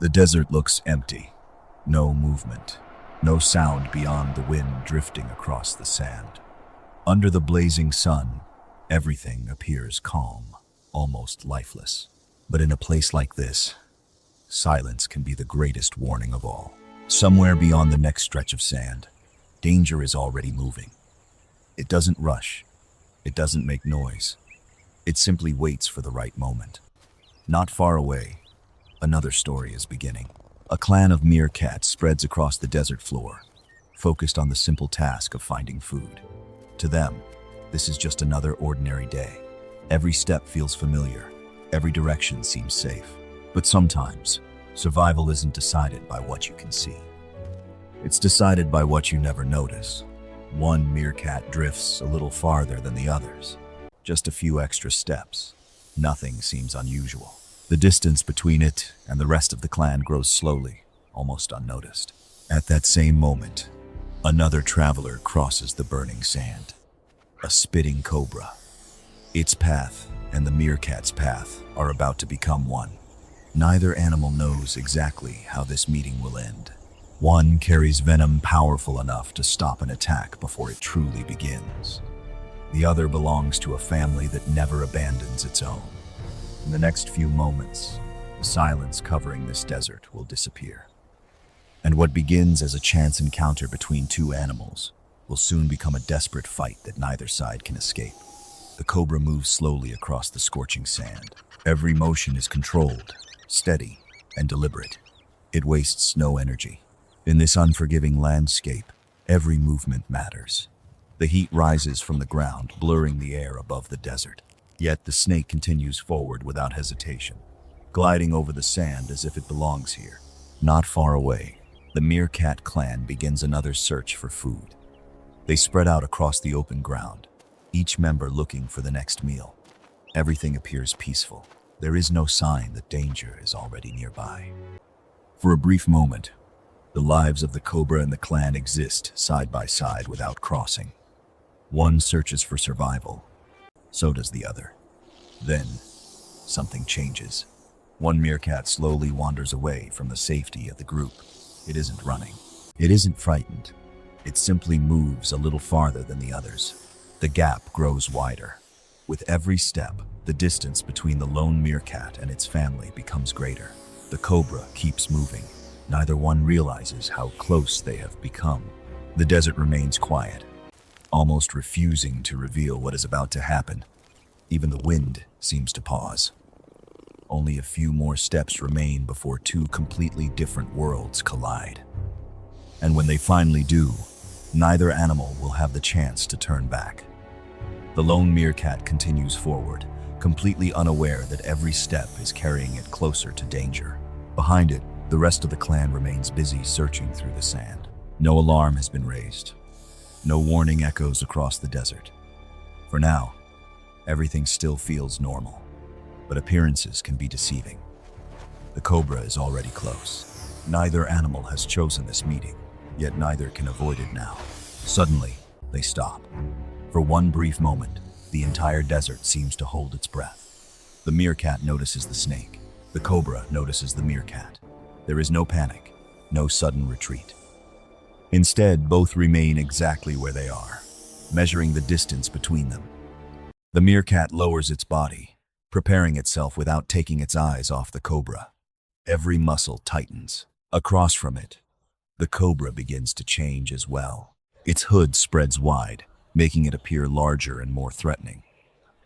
The desert looks empty. No movement. No sound beyond the wind drifting across the sand. Under the blazing sun, everything appears calm, almost lifeless. But in a place like this, silence can be the greatest warning of all. Somewhere beyond the next stretch of sand, danger is already moving. It doesn't rush. It doesn't make noise. It simply waits for the right moment. Not far away, another story is beginning. A clan of meerkats spreads across the desert floor, focused on the simple task of finding food. To them, this is just another ordinary day. Every step feels familiar. Every direction seems safe. But sometimes, survival isn't decided by what you can see. It's decided by what you never notice. One meerkat drifts a little farther than the others. Just a few extra steps. Nothing seems unusual. The distance between it and the rest of the clan grows slowly, almost unnoticed. At that same moment, another traveler crosses the burning sand. A spitting cobra. Its path and the meerkat's path are about to become one. Neither animal knows exactly how this meeting will end. One carries venom powerful enough to stop an attack before it truly begins. The other belongs to a family that never abandons its own. In the next few moments, the silence covering this desert will disappear. And what begins as a chance encounter between two animals will soon become a desperate fight that neither side can escape. The cobra moves slowly across the scorching sand. Every motion is controlled, steady, and deliberate. It wastes no energy. In this unforgiving landscape, every movement matters. The heat rises from the ground, blurring the air above the desert. Yet the snake continues forward without hesitation, gliding over the sand as if it belongs here. Not far away, the meerkat clan begins another search for food. They spread out across the open ground, each member looking for the next meal. Everything appears peaceful. There is no sign that danger is already nearby. For a brief moment, the lives of the cobra and the clan exist side by side without crossing. One searches for survival. So does the other. Then, something changes. One meerkat slowly wanders away from the safety of the group. It isn't running. It isn't frightened. It simply moves a little farther than the others. The gap grows wider. With every step, the distance between the lone meerkat and its family becomes greater. The cobra keeps moving. Neither one realizes how close they have become. The desert remains quiet, almost refusing to reveal what is about to happen. Even the wind seems to pause. Only a few more steps remain before two completely different worlds collide. And when they finally do, neither animal will have the chance to turn back. The lone meerkat continues forward, completely unaware that every step is carrying it closer to danger. Behind it, the rest of the clan remains busy searching through the sand. No alarm has been raised. No warning echoes across the desert. For now, everything still feels normal, but appearances can be deceiving. The cobra is already close. Neither animal has chosen this meeting, yet neither can avoid it now. Suddenly, they stop. For one brief moment, the entire desert seems to hold its breath. The meerkat notices the snake. The cobra notices the meerkat. There is no panic, no sudden retreat. Instead, both remain exactly where they are, measuring the distance between them. The meerkat lowers its body, preparing itself without taking its eyes off the cobra. Every muscle tightens. Across from it, the cobra begins to change as well. Its hood spreads wide, making it appear larger and more threatening.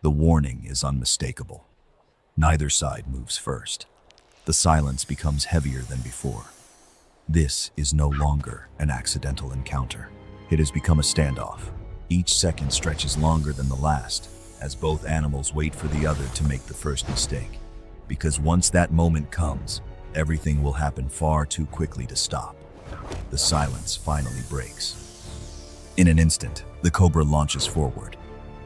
The warning is unmistakable. Neither side moves first. The silence becomes heavier than before. This is no longer an accidental encounter. It has become a standoff. Each second stretches longer than the last, as both animals wait for the other to make the first mistake. Because once that moment comes, everything will happen far too quickly to stop. The silence finally breaks. In an instant, the cobra launches forward.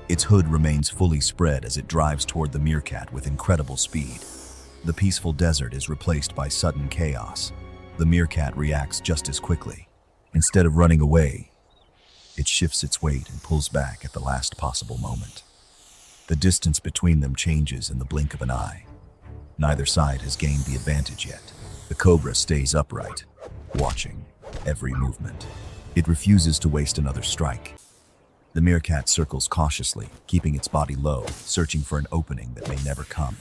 Its hood remains fully spread as it drives toward the meerkat with incredible speed. The peaceful desert is replaced by sudden chaos. The meerkat reacts just as quickly. Instead of running away, it shifts its weight and pulls back at the last possible moment. The distance between them changes in the blink of an eye. Neither side has gained the advantage yet. The cobra stays upright, watching every movement. It refuses to waste another strike. The meerkat circles cautiously, keeping its body low, searching for an opening that may never come.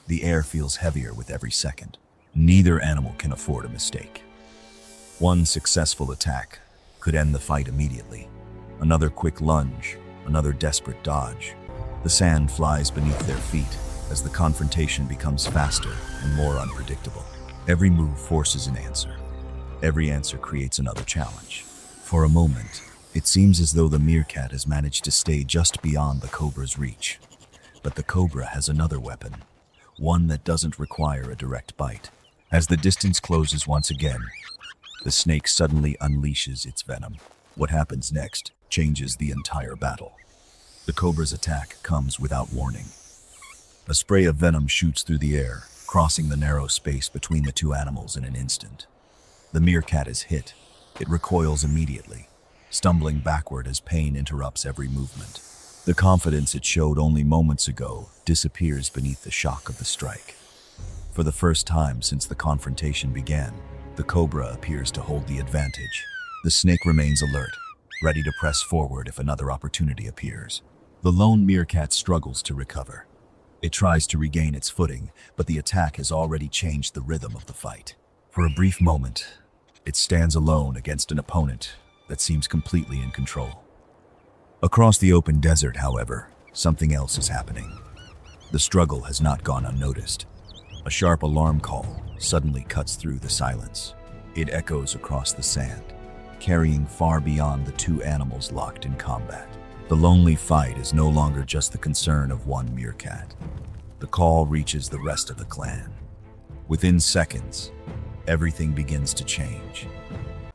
The air feels heavier with every second. Neither animal can afford a mistake. One successful attack could end the fight immediately. Another quick lunge, another desperate dodge. The sand flies beneath their feet as the confrontation becomes faster and more unpredictable. Every move forces an answer. Every answer creates another challenge. For a moment, it seems as though the meerkat has managed to stay just beyond the cobra's reach. But the cobra has another weapon, one that doesn't require a direct bite. As the distance closes once again, the snake suddenly unleashes its venom. What happens next changes the entire battle. The cobra's attack comes without warning. A spray of venom shoots through the air, crossing the narrow space between the two animals in an instant. The meerkat is hit. It recoils immediately, stumbling backward as pain interrupts every movement. The confidence it showed only moments ago disappears beneath the shock of the strike. For the first time since the confrontation began, the cobra appears to hold the advantage. The snake remains alert, ready to press forward if another opportunity appears. The lone meerkat struggles to recover. It tries to regain its footing, but the attack has already changed the rhythm of the fight. For a brief moment, it stands alone against an opponent that seems completely in control. Across the open desert, however, something else is happening. The struggle has not gone unnoticed. A sharp alarm call suddenly cuts through the silence. It echoes across the sand, carrying far beyond the two animals locked in combat. The lonely fight is no longer just the concern of one meerkat. The call reaches the rest of the clan. Within seconds, everything begins to change.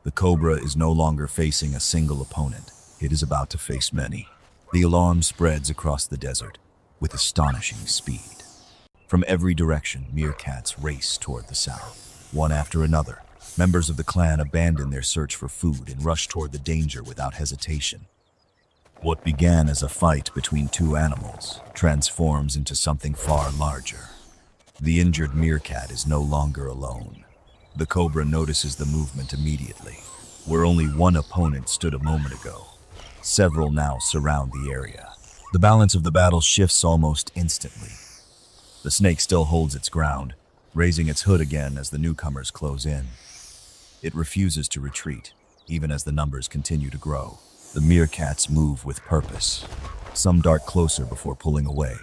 The cobra is no longer facing a single opponent. It is about to face many. The alarm spreads across the desert with astonishing speed. From every direction, meerkats race toward the south. One after another, members of the clan abandon their search for food and rush toward the danger without hesitation. What began as a fight between two animals transforms into something far larger. The injured meerkat is no longer alone. The cobra notices the movement immediately. Where only one opponent stood a moment ago, several now surround the area. The balance of the battle shifts almost instantly. The snake still holds its ground, raising its hood again as the newcomers close in. It refuses to retreat, even as the numbers continue to grow. The meerkats move with purpose. Some dart closer before pulling away.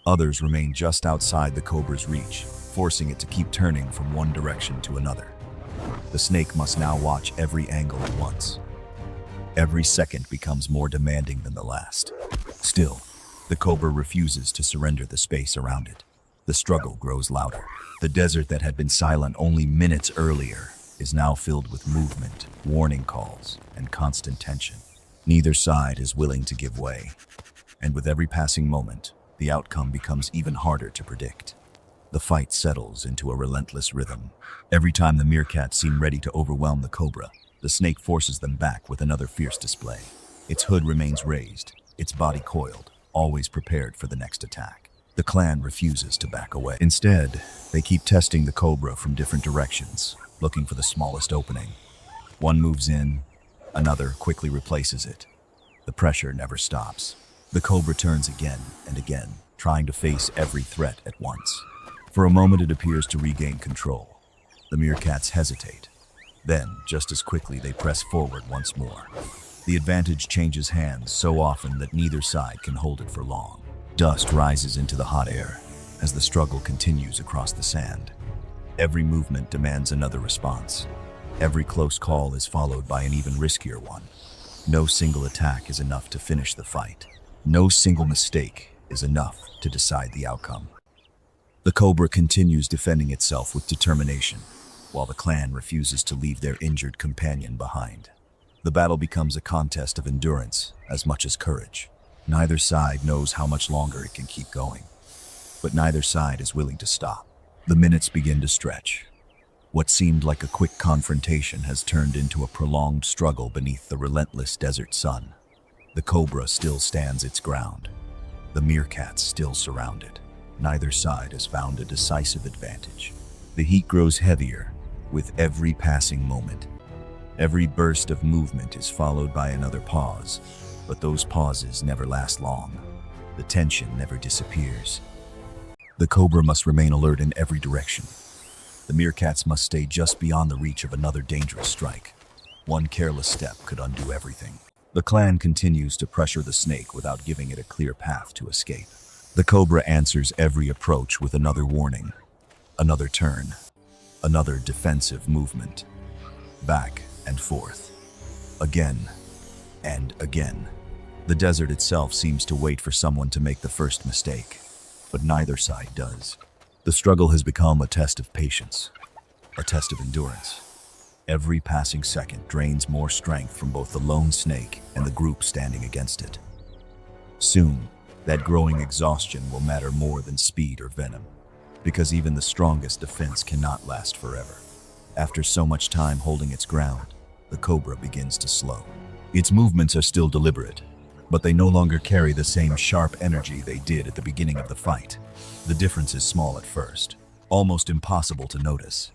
Others remain just outside the cobra's reach, forcing it to keep turning from one direction to another. The snake must now watch every angle at once. Every second becomes more demanding than the last. Still, the cobra refuses to surrender the space around it. The struggle grows louder. The desert that had been silent only minutes earlier is now filled with movement, warning calls, and constant tension. Neither side is willing to give way. And with every passing moment, the outcome becomes even harder to predict. The fight settles into a relentless rhythm. Every time the meerkats seem ready to overwhelm the cobra, the snake forces them back with another fierce display. Its hood remains raised, its body coiled, always prepared for the next attack. The clan refuses to back away. Instead, they keep testing the cobra from different directions, looking for the smallest opening. One moves in, another quickly replaces it. The pressure never stops. The cobra turns again and again, trying to face every threat at once. For a moment, it appears to regain control. The meerkats hesitate. Then, just as quickly, they press forward once more. The advantage changes hands so often that neither side can hold it for long. Dust rises into the hot air as the struggle continues across the sand. Every movement demands another response. Every close call is followed by an even riskier one. No single attack is enough to finish the fight. No single mistake is enough to decide the outcome. The cobra continues defending itself with determination, while the clan refuses to leave their injured companion behind. The battle becomes a contest of endurance as much as courage. Neither side knows how much longer it can keep going, but neither side is willing to stop. The minutes begin to stretch. What seemed like a quick confrontation has turned into a prolonged struggle beneath the relentless desert sun. The cobra still stands its ground. The meerkats still surround it. Neither side has found a decisive advantage. The heat grows heavier with every passing moment. Every burst of movement is followed by another pause, but those pauses never last long. The tension never disappears. The cobra must remain alert in every direction. The meerkats must stay just beyond the reach of another dangerous strike. One careless step could undo everything. The clan continues to pressure the snake without giving it a clear path to escape. The cobra answers every approach with another warning, another turn, another defensive movement. Back and forth, again and again. The desert itself seems to wait for someone to make the first mistake, but neither side does. The struggle has become a test of patience, a test of endurance. Every passing second drains more strength from both the lone snake and the group standing against it. Soon, that growing exhaustion will matter more than speed or venom, because even the strongest defense cannot last forever. After so much time holding its ground, the cobra begins to slow. Its movements are still deliberate, but they no longer carry the same sharp energy they did at the beginning of the fight. The difference is small at first, almost impossible to notice,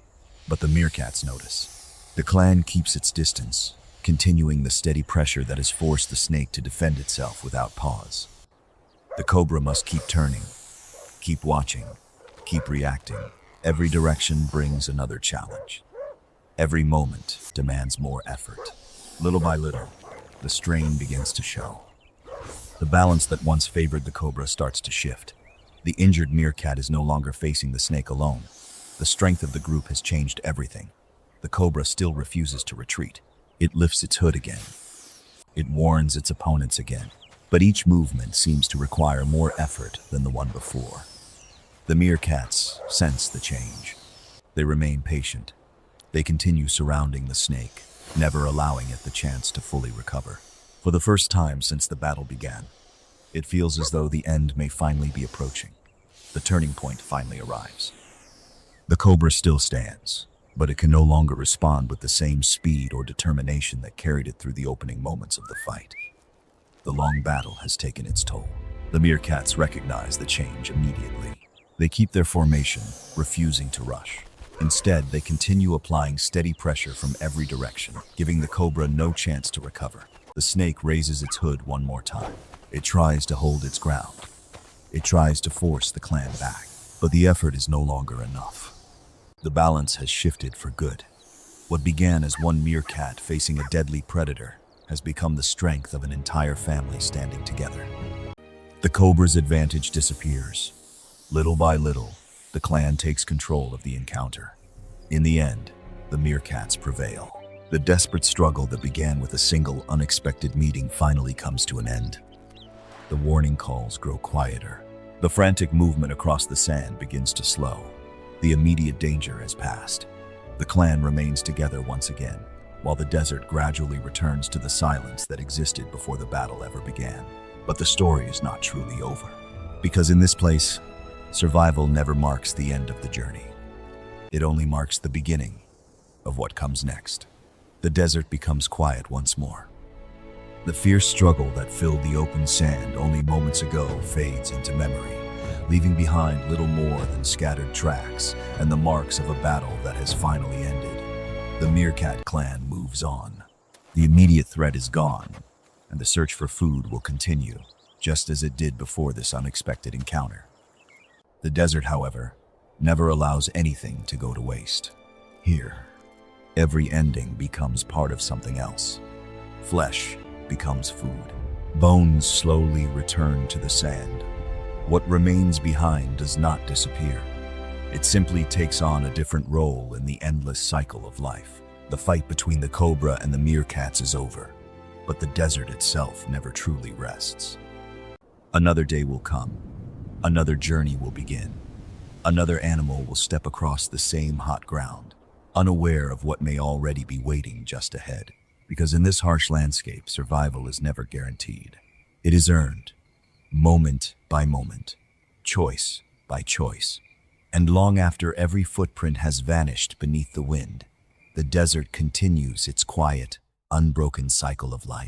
but the meerkats notice. The clan keeps its distance, continuing the steady pressure that has forced the snake to defend itself without pause. The cobra must keep turning, keep watching, keep reacting. Every direction brings another challenge. Every moment demands more effort. Little by little, the strain begins to show. The balance that once favored the cobra starts to shift. The injured meerkat is no longer facing the snake alone. The strength of the group has changed everything. The cobra still refuses to retreat. It lifts its hood again. It warns its opponents again. But each movement seems to require more effort than the one before. The meerkats sense the change. They remain patient. They continue surrounding the snake, never allowing it the chance to fully recover. For the first time since the battle began, it feels as though the end may finally be approaching. The turning point finally arrives. The cobra still stands, but it can no longer respond with the same speed or determination that carried it through the opening moments of the fight. The long battle has taken its toll. The meerkats recognize the change immediately. They keep their formation, refusing to rush. Instead, they continue applying steady pressure from every direction, giving the cobra no chance to recover. The snake raises its hood one more time. It tries to hold its ground. It tries to force the clan back, but the effort is no longer enough. The balance has shifted for good. What began as one meerkat facing a deadly predator has become the strength of an entire family standing together. The cobra's advantage disappears. Little by little, the clan takes control of the encounter. In the end, the meerkats prevail. The desperate struggle that began with a single unexpected meeting finally comes to an end. The warning calls grow quieter. The frantic movement across the sand begins to slow. The immediate danger has passed. The clan remains together once again, while the desert gradually returns to the silence that existed before the battle ever began. But the story is not truly over, because in this place, survival never marks the end of the journey. It only marks the beginning of what comes next. The desert becomes quiet once more. The fierce struggle that filled the open sand only moments ago fades into memory, leaving behind little more than scattered tracks and the marks of a battle that has finally ended. The meerkat clan moves on. The immediate threat is gone, and the search for food will continue, just as it did before this unexpected encounter. The desert, however, never allows anything to go to waste. Here, every ending becomes part of something else. Flesh becomes food. Bones slowly return to the sand. What remains behind does not disappear. It simply takes on a different role in the endless cycle of life. The fight between the cobra and the meerkats is over, but the desert itself never truly rests. Another day will come. Another journey will begin. Another animal will step across the same hot ground, unaware of what may already be waiting just ahead. Because in this harsh landscape, survival is never guaranteed. It is earned, moment by moment, choice by choice. And long after every footprint has vanished beneath the wind, the desert continues its quiet, unbroken cycle of life.